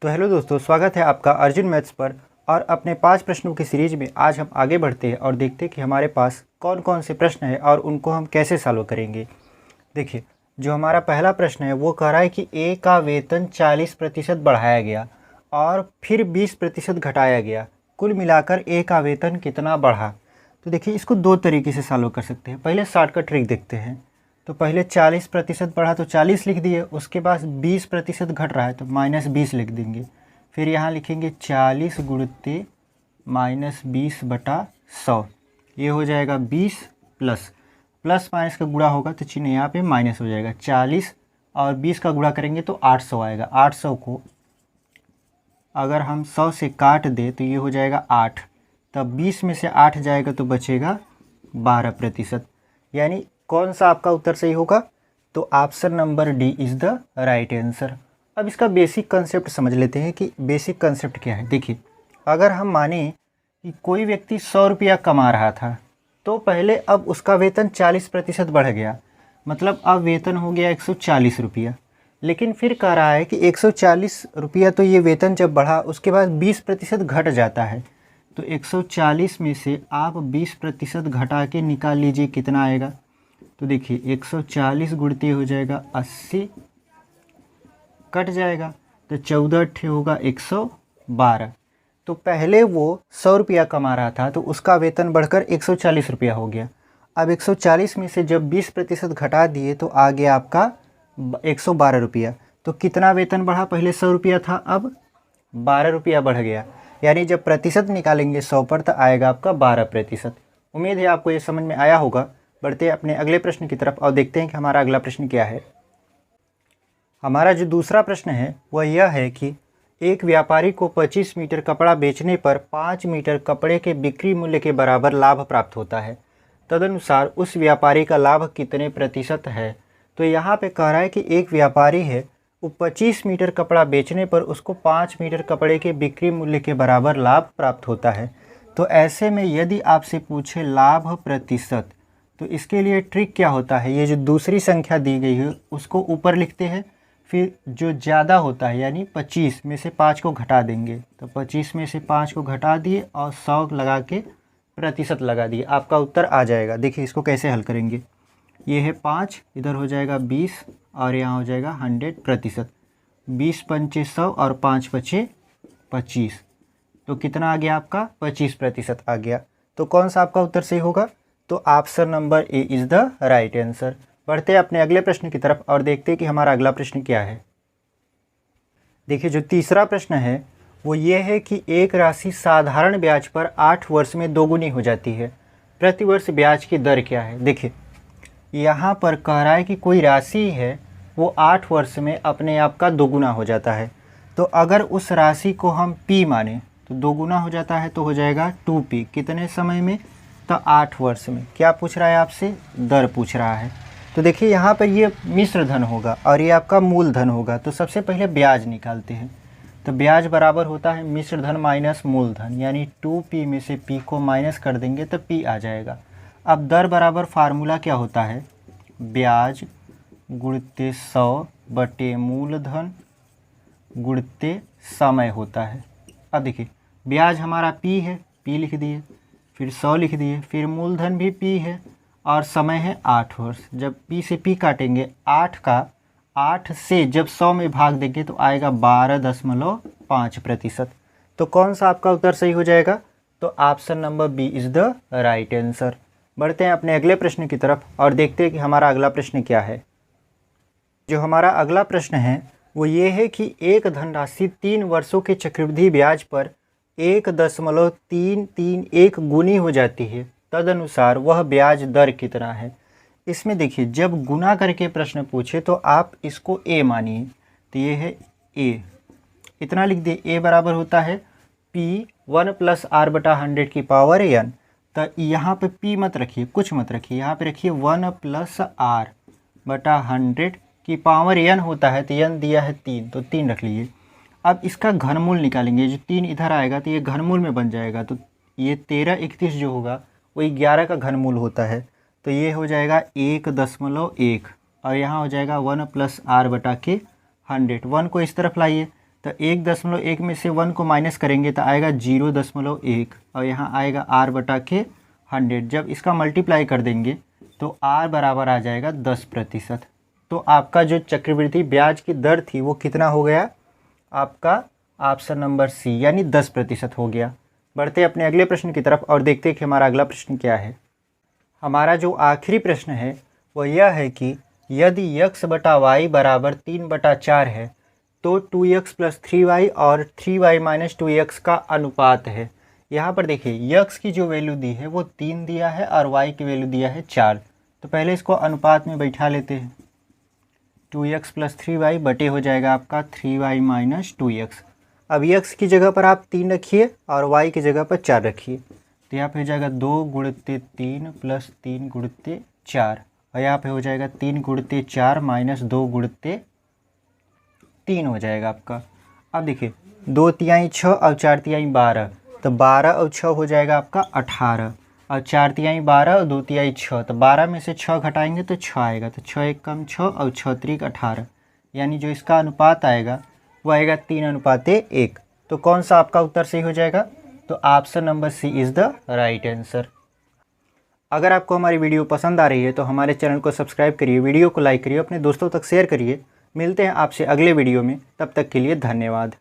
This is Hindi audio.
तो हेलो दोस्तों, स्वागत है आपका अर्जुन मैथ्स पर। और अपने 5 प्रश्नों की सीरीज में आज हम आगे बढ़ते हैं और देखते हैं कि हमारे पास कौन कौन से प्रश्न हैं और उनको हम कैसे सॉल्व करेंगे। देखिए, जो हमारा पहला प्रश्न है वो कह रहा है कि ए का वेतन 40% बढ़ाया गया और फिर 20% घटाया गया, कुल मिलाकर ए का वेतन कितना बढ़ा। तो देखिए, इसको दो तरीके से सॉल्व कर सकते हैं। पहले शॉर्टकट ट्रिक देखते हैं। तो पहले 40% बढ़ा तो 40 लिख दिए, उसके बाद 20% घट रहा है तो -20 लिख देंगे। फिर यहाँ लिखेंगे 40 गुणित -20/100, ये हो जाएगा 20 प्लस माइनस का गुणा होगा तो चिन्ह यहाँ पे माइनस हो जाएगा। 40 और 20 का गुणा करेंगे तो 800 आएगा। 800 को अगर हम 100 से काट दे तो ये हो जाएगा 8, तब 20 में से 8 जाएगा तो बचेगा 12%। यानी कौन सा आपका उत्तर सही होगा? तो option number D is the right answer. अब इसका बेसिक कंसेप्ट समझ लेते हैं कि बेसिक कंसेप्ट क्या है। देखिए, अगर हम माने कि कोई व्यक्ति 100 रुपया कमा रहा था तो पहले अब उसका वेतन 40% बढ़ गया, मतलब अब वेतन हो गया 140 रुपया। लेकिन फिर कह रहा है कि 140 रुपया तो ये वेतन जब बढ़ा उसके बाद 20% घट जाता है। तो 140 में से आप 20% घटा के निकाल लीजिए कितना आएगा। तो देखिए, 140 गुणित हो जाएगा 80, कट जाएगा तो 14 अट्ठे होगा 112। तो पहले वो 100 रुपया कमा रहा था तो उसका वेतन बढ़कर 140 रुपया हो गया। अब 140 में से जब 20% घटा दिए तो आ गया आपका 112 रुपया। तो कितना वेतन बढ़ा? पहले 100 रुपया था, अब 12 रुपया बढ़ गया। यानी जब प्रतिशत निकालेंगे 100 पर तो आएगा आपका 12%। उम्मीद है आपको ये समझ में आया होगा। बढ़ते हैं अपने अगले प्रश्न की तरफ और देखते हैं कि हमारा अगला प्रश्न क्या है। हमारा जो दूसरा प्रश्न है वह यह है कि एक व्यापारी को 25 मीटर कपड़ा बेचने पर 5 मीटर कपड़े के बिक्री मूल्य के बराबर लाभ प्राप्त होता है। तदनुसार उस व्यापारी का लाभ कितने प्रतिशत है? तो यहाँ पे कह रहा है कि एक व्यापारी है, वो 25 मीटर कपड़ा बेचने पर उसको 5 मीटर कपड़े के बिक्री मूल्य के बराबर लाभ प्राप्त होता है। तो ऐसे में यदि आपसे पूछे लाभ प्रतिशत, तो इसके लिए ट्रिक क्या होता है, ये जो दूसरी संख्या दी गई है उसको ऊपर लिखते हैं, फिर जो ज़्यादा होता है यानी 25 में से 5 को घटा देंगे। तो 25 में से 5 को घटा दिए और 100 लगा के प्रतिशत लगा दिए, आपका उत्तर आ जाएगा। देखिए इसको कैसे हल करेंगे। ये है 5, इधर हो जाएगा 20 और यहाँ हो जाएगा 100%। 20 पंचे 100 और 5 पचे 25, तो कितना आ गया आपका? 25% आ गया। तो कौन सा आपका उत्तर सही होगा? तो option number A is the right answer. बढ़ते हैं अपने अगले प्रश्न की तरफ और देखते हैं कि हमारा अगला प्रश्न क्या है। देखिए, जो तीसरा प्रश्न है वो ये है कि एक राशि साधारण ब्याज पर 8 वर्ष में दोगुनी हो जाती है, प्रतिवर्ष ब्याज की दर क्या है? देखिए, यहाँ पर कह रहा है कि कोई राशि है वो 8 वर्ष में अपने आप का दोगुना हो जाता है। तो अगर उस राशि को हम P माने तो दोगुना हो जाता है तो हो जाएगा 2P। कितने समय में? तो 8 वर्ष में। क्या पूछ रहा है आपसे? दर पूछ रहा है। तो देखिए, यहाँ पर ये मिश्र धन होगा और ये आपका मूल धन होगा। तो सबसे पहले ब्याज निकालते हैं। तो ब्याज बराबर होता है मिश्र धन माइनस मूल धन, यानी 2P में से P को माइनस कर देंगे तो P आ जाएगा। अब दर बराबर फार्मूला क्या होता है? ब्याज गुणित 100 बटे मूल धन गुणित समय होता है। अब देखिए, ब्याज हमारा P है, P लिख दिए, फिर 100 लिख दिए, फिर मूलधन भी P है और समय है 8 वर्ष। जब P से P काटेंगे, 8 से जब 100 में भाग देंगे तो आएगा 12.5%। तो कौन सा आपका उत्तर सही हो जाएगा? तो option number B is the right answer. बढ़ते हैं अपने अगले प्रश्न की तरफ और देखते हैं कि हमारा अगला प्रश्न क्या है। जो हमारा अगला प्रश्न है वो ये है कि एक धनराशि 3 वर्षों के चक्रवृद्धि ब्याज पर 1.331 गुनी हो जाती है, तदनुसार वह ब्याज दर कितना है? इसमें देखिए, जब गुना करके प्रश्न पूछे तो आप इसको ए मानिए। तो ये है ए, इतना लिख दिए। ए बराबर होता है P 1 + R/100 की पावर n। तो यहाँ पे P मत रखिए, कुछ मत रखिए, यहाँ पे रखिए 1 + R/100 की पावर n होता है। तो n दिया है 3, तो 3 रख लीजिए। अब इसका घनमूल निकालेंगे, जो 3 इधर आएगा तो ये घनमूल में बन जाएगा। तो ये 1331 जो होगा वो 11 का घनमूल होता है। तो ये हो जाएगा 1.1 और यहाँ हो जाएगा 1 + R/100। 1 को इस तरफ लाइए तो 1.1 में से 1 को माइनस करेंगे तो आएगा 0.1 और यहाँ आएगा r/100। जब इसका मल्टीप्लाई कर देंगे तो r बराबर आ जाएगा 10%। तो आपका जो चक्रवृद्धि ब्याज की दर थी वो कितना हो गया आपका, ऑप्शन नंबर सी यानी 10% हो गया। बढ़ते अपने अगले प्रश्न की तरफ और देखते हैं कि हमारा अगला प्रश्न क्या है। हमारा जो आखिरी प्रश्न है वह यह है कि यदि x/y बराबर 3/4 है तो 2x + 3y और 3y - 2x का अनुपात है। यहाँ पर देखिए x की जो वैल्यू दी है वो 3 दिया है और y की वैल्यू दिया है 4। तो पहले इसको अनुपात में बैठा लेते हैं। 2x + 3y बटे हो जाएगा आपका 3y - 2x। अब x की जगह पर आप 3 रखिए और y की जगह पर 4 रखिए। तो यहाँ पे हो जाएगा 2 × 3 + 3 × 4 और यहाँ पे हो जाएगा 3 × 4 - 2 × 3 हो जाएगा आपका। अब देखिए 2 तिहाई 6 और 4 तिहाई 12, तो 12 और 6 हो जाएगा आपका 18 और 4 तिहाई 12 और 2 तिहाई 6, तो 12 में से 6 घटाएंगे तो 6 आएगा। तो 6 × 1 = 6 और 6 × 3 = 18, यानी जो इसका अनुपात आएगा वो आएगा 3:1। तो कौन सा आपका उत्तर सही हो जाएगा? तो option number C is the right answer. अगर आपको हमारी वीडियो पसंद आ रही है तो हमारे चैनल को सब्सक्राइब करिए, वीडियो को लाइक करिए, अपने दोस्तों तक शेयर करिए। मिलते हैं आपसे अगले वीडियो में, तब तक के लिए धन्यवाद।